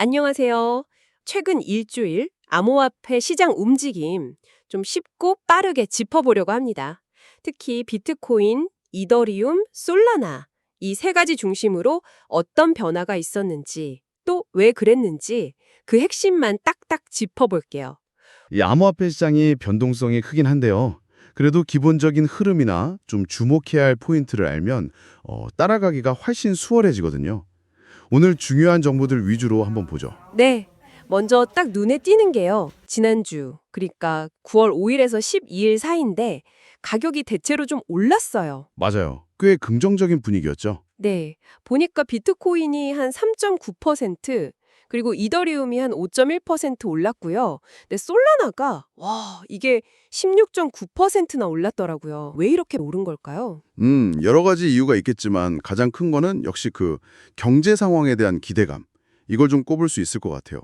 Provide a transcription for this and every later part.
안녕하세요. 최근 일주일 암호화폐 시장 움직임 좀 쉽고 빠르게 짚어보려고 합니다. 특히 비트코인, 이더리움, 솔라나 이 세 가지 중심으로 어떤 변화가 있었는지 또 왜 그랬는지 그 핵심만 딱딱 짚어볼게요. 이 암호화폐 시장이 변동성이 크긴 한데요. 그래도 기본적인 흐름이나 좀 주목해야 할 포인트를 알면 따라가기가 훨씬 수월해지거든요. 오늘 중요한 정보들 위주로 한번 보죠. 네. 먼저 딱 눈에 띄는 게요. 지난주, 그러니까 9월 5일에서 12일 사이인데 가격이 대체로 좀 올랐어요. 맞아요. 꽤 긍정적인 분위기였죠. 네. 보니까 비트코인이 한 3.9%, 그리고 이더리움이 한 5.1% 올랐고요. 근데 솔라나가 이게 16.9%나 올랐더라고요. 왜 이렇게 오른 걸까요? 여러 가지 이유가 있겠지만 가장 큰 거는 역시 그 경제 상황에 대한 기대감. 이걸 좀 꼽을 수 있을 것 같아요.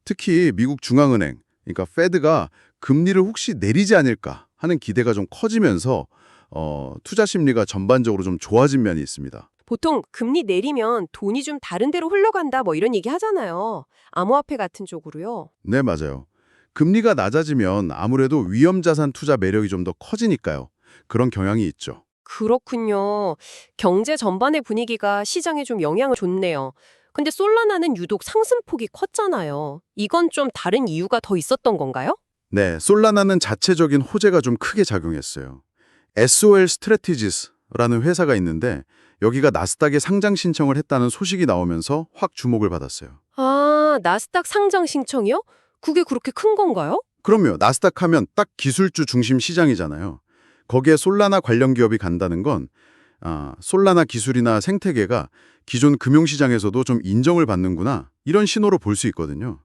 특히 미국 중앙은행, 그러니까 페드가 금리를 혹시 내리지 않을까 하는 기대가 좀 커지면서 투자 심리가 전반적으로 좀 좋아진 면이 있습니다. 보통 금리 내리면 돈이 좀 다른 데로 흘러간다 뭐 이런 얘기 하잖아요. 암호화폐 같은 쪽으로요. 네, 맞아요. 금리가 낮아지면 아무래도 위험자산 투자 매력이 좀 더 커지니까요. 그런 경향이 있죠. 그렇군요. 경제 전반의 분위기가 시장에 좀 영향을 줬네요. 근데 솔라나는 유독 상승폭이 컸잖아요. 이건 좀 다른 이유가 더 있었던 건가요? 네, 솔라나는 자체적인 호재가 좀 크게 작용했어요. SOL 스트래티지스라는 회사가 있는데 여기가 나스닥에 상장 신청을 했다는 소식이 나오면서 확 주목을 받았어요. 아, 나스닥 상장 신청이요? 그게 그렇게 큰 건가요? 그럼요, 나스닥 하면 딱 기술주 중심 시장이잖아요. 거기에 솔라나 관련 기업이 간다는 건 솔라나 기술이나 생태계가 기존 금융시장에서도 좀 인정을 받는구나 이런 신호로 볼 수 있거든요.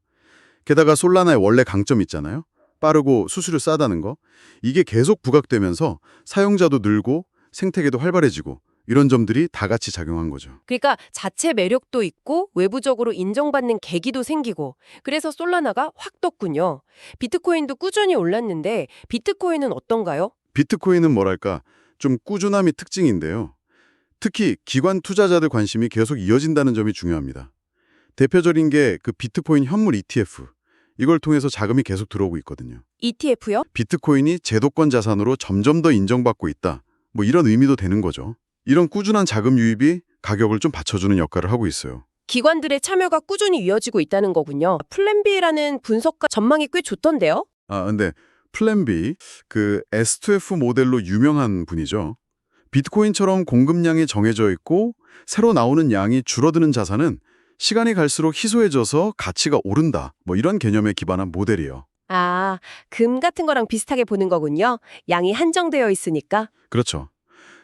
게다가 솔라나의 원래 강점 있잖아요. 빠르고 수수료 싸다는 거. 이게 계속 부각되면서 사용자도 늘고 생태계도 활발해지고 이런 점들이 다 같이 작용한 거죠. 그러니까 자체 매력도 있고 외부적으로 인정받는 계기도 생기고 그래서 솔라나가 확 떴군요. 비트코인도 꾸준히 올랐는데 비트코인은 어떤가요? 비트코인은 뭐랄까 좀 꾸준함이 특징인데요. 특히 기관 투자자들 관심이 계속 이어진다는 점이 중요합니다. 대표적인 게 그 비트코인 현물 ETF. 이걸 통해서 자금이 계속 들어오고 있거든요. ETF요? 비트코인이 제도권 자산으로 점점 더 인정받고 있다. 뭐 이런 의미도 되는 거죠. 이런 꾸준한 자금 유입이 가격을 좀 받쳐주는 역할을 하고 있어요. 기관들의 참여가 꾸준히 이어지고 있다는 거군요. 플랜 B라는 분석가 전망이 꽤 좋던데요? 근데 플랜 B, 그 S2F 모델로 유명한 분이죠. 비트코인처럼 공급량이 정해져 있고 새로 나오는 양이 줄어드는 자산은 시간이 갈수록 희소해져서 가치가 오른다. 뭐 이런 개념에 기반한 모델이에요. 아, 금 같은 거랑 비슷하게 보는 거군요. 양이 한정되어 있으니까. 그렇죠.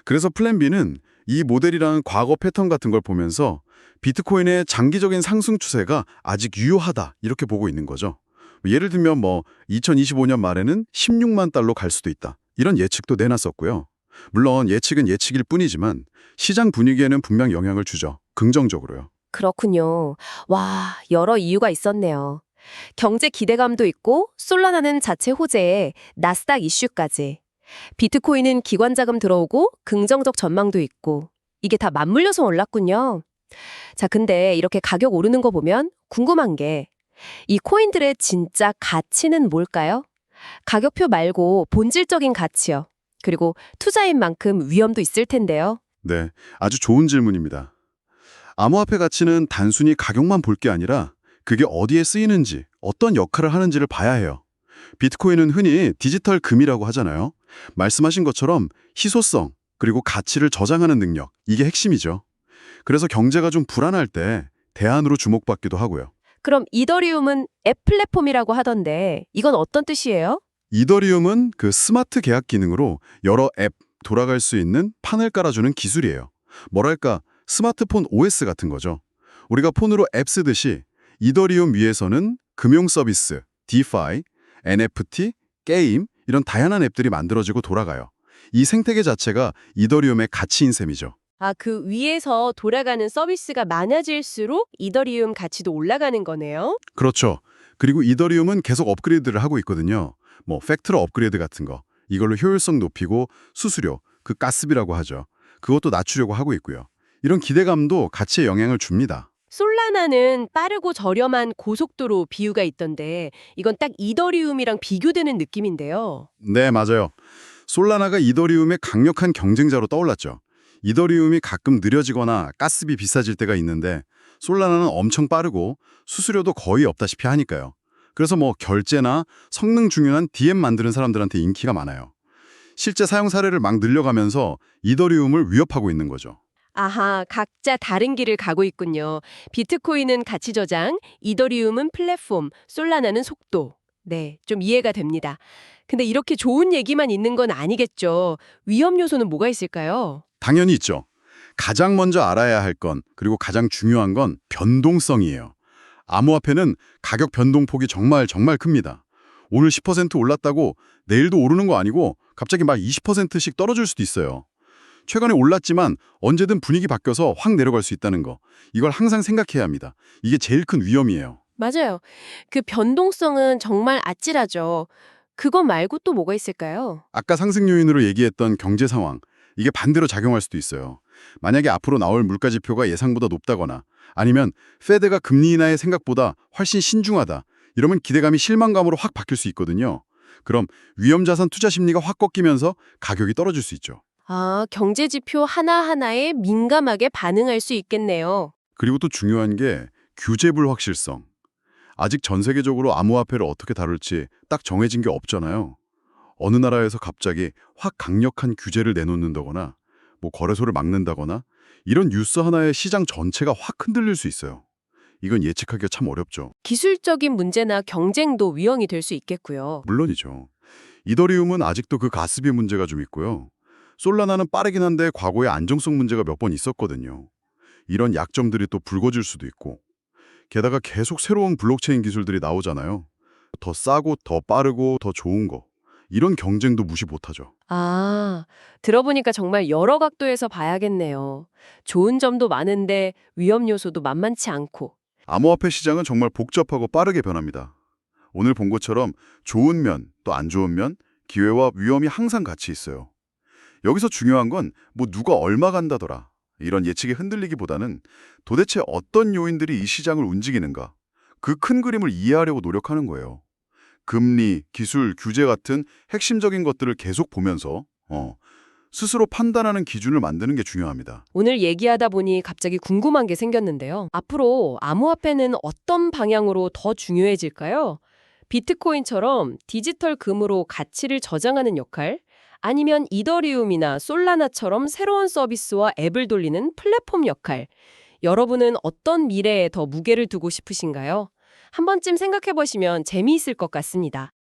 그래서 플랜 B는 이 모델이랑 과거 패턴 같은 걸 보면서 비트코인의 장기적인 상승 추세가 아직 유효하다 이렇게 보고 있는 거죠. 예를 들면 2025년 말에는 16만 달러 갈 수도 있다. 이런 예측도 내놨었고요. 물론 예측은 예측일 뿐이지만 시장 분위기에는 분명 영향을 주죠. 긍정적으로요. 그렇군요. 와, 여러 이유가 있었네요. 경제 기대감도 있고 솔라나는 자체 호재에 나스닥 이슈까지. 비트코인은 기관 자금 들어오고 긍정적 전망도 있고 이게 다 맞물려서 올랐군요. 자, 근데 이렇게 가격 오르는 거 보면 궁금한 게 이 코인들의 진짜 가치는 뭘까요? 가격표 말고 본질적인 가치요. 그리고 투자인 만큼 위험도 있을 텐데요. 네, 아주 좋은 질문입니다. 암호화폐 가치는 단순히 가격만 볼 게 아니라 그게 어디에 쓰이는지, 어떤 역할을 하는지를 봐야 해요. 비트코인은 흔히 디지털 금이라고 하잖아요. 말씀하신 것처럼 희소성, 그리고 가치를 저장하는 능력, 이게 핵심이죠. 그래서 경제가 좀 불안할 때 대안으로 주목받기도 하고요. 그럼 이더리움은 앱 플랫폼이라고 하던데 이건 어떤 뜻이에요? 이더리움은 그 스마트 계약 기능으로 여러 앱 돌아갈 수 있는 판을 깔아주는 기술이에요. 뭐랄까 스마트폰 OS 같은 거죠. 우리가 폰으로 앱 쓰듯이 이더리움 위에서는 금융 서비스, DeFi, NFT, 게임 이런 다양한 앱들이 만들어지고 돌아가요. 이 생태계 자체가 이더리움의 가치인 셈이죠. 아, 그 위에서 돌아가는 서비스가 많아질수록 이더리움 가치도 올라가는 거네요. 그렇죠. 그리고 이더리움은 계속 업그레이드를 하고 있거든요. 팩트로 업그레이드 같은 거. 이걸로 효율성 높이고 수수료, 그 가스비라고 하죠. 그것도 낮추려고 하고 있고요. 이런 기대감도 가치에 영향을 줍니다. 솔라나는 빠르고 저렴한 고속도로 비유가 있던데 이건 딱 이더리움이랑 비교되는 느낌인데요. 네, 맞아요. 솔라나가 이더리움의 강력한 경쟁자로 떠올랐죠. 이더리움이 가끔 느려지거나 가스비 비싸질 때가 있는데 솔라나는 엄청 빠르고 수수료도 거의 없다시피 하니까요. 그래서 뭐 결제나 성능 중요한 DM 만드는 사람들한테 인기가 많아요. 실제 사용 사례를 막 늘려가면서 이더리움을 위협하고 있는 거죠. 아하, 각자 다른 길을 가고 있군요. 비트코인은 가치 저장, 이더리움은 플랫폼, 솔라나는 속도. 네, 좀 이해가 됩니다. 근데 이렇게 좋은 얘기만 있는 건 아니겠죠. 위험 요소는 뭐가 있을까요? 당연히 있죠. 가장 먼저 알아야 할 건, 그리고 가장 중요한 건 변동성이에요. 암호화폐는 가격 변동폭이 정말 큽니다. 오늘 10% 올랐다고 내일도 오르는 거 아니고 갑자기 막 20%씩 떨어질 수도 있어요. 최근에 올랐지만 언제든 분위기 바뀌어서 확 내려갈 수 있다는 거. 이걸 항상 생각해야 합니다. 이게 제일 큰 위험이에요. 맞아요. 그 변동성은 정말 아찔하죠. 그거 말고 또 뭐가 있을까요? 아까 상승 요인으로 얘기했던 경제 상황, 이게 반대로 작용할 수도 있어요. 만약에 앞으로 나올 물가 지표가 예상보다 높다거나 아니면 페드가 금리 인하의 생각보다 훨씬 신중하다. 이러면 기대감이 실망감으로 확 바뀔 수 있거든요. 그럼 위험자산 투자 심리가 확 꺾이면서 가격이 떨어질 수 있죠. 아, 경제 지표 하나하나에 민감하게 반응할 수 있겠네요. 그리고 또 중요한 게 규제 불확실성. 아직 전 세계적으로 암호화폐를 어떻게 다룰지 딱 정해진 게 없잖아요. 어느 나라에서 갑자기 확 강력한 규제를 내놓는다거나 뭐 거래소를 막는다거나 이런 뉴스 하나에 시장 전체가 확 흔들릴 수 있어요. 이건 예측하기가 참 어렵죠. 기술적인 문제나 경쟁도 위험이 될 수 있겠고요. 물론이죠. 이더리움은 아직도 그 가스비 문제가 좀 있고요. 솔라나는 빠르긴 한데 과거에 안정성 문제가 몇 번 있었거든요. 이런 약점들이 또 불거질 수도 있고. 게다가 계속 새로운 블록체인 기술들이 나오잖아요. 더 싸고 더 빠르고 더 좋은 거. 이런 경쟁도 무시 못하죠. 아, 들어보니까 정말 여러 각도에서 봐야겠네요. 좋은 점도 많은데 위험 요소도 만만치 않고. 암호화폐 시장은 정말 복잡하고 빠르게 변합니다. 오늘 본 것처럼 좋은 면, 또 안 좋은 면, 기회와 위험이 항상 같이 있어요. 여기서 중요한 건 뭐 누가 얼마 간다더라. 이런 예측에 흔들리기보다는 도대체 어떤 요인들이 이 시장을 움직이는가. 그 큰 그림을 이해하려고 노력하는 거예요. 금리, 기술, 규제 같은 핵심적인 것들을 계속 보면서 스스로 판단하는 기준을 만드는 게 중요합니다. 오늘 얘기하다 보니 갑자기 궁금한 게 생겼는데요. 앞으로 암호화폐는 어떤 방향으로 더 중요해질까요? 비트코인처럼 디지털 금으로 가치를 저장하는 역할? 아니면 이더리움이나 솔라나처럼 새로운 서비스와 앱을 돌리는 플랫폼 역할? 여러분은 어떤 미래에 더 무게를 두고 싶으신가요? 한 번쯤 생각해 보시면 재미있을 것 같습니다.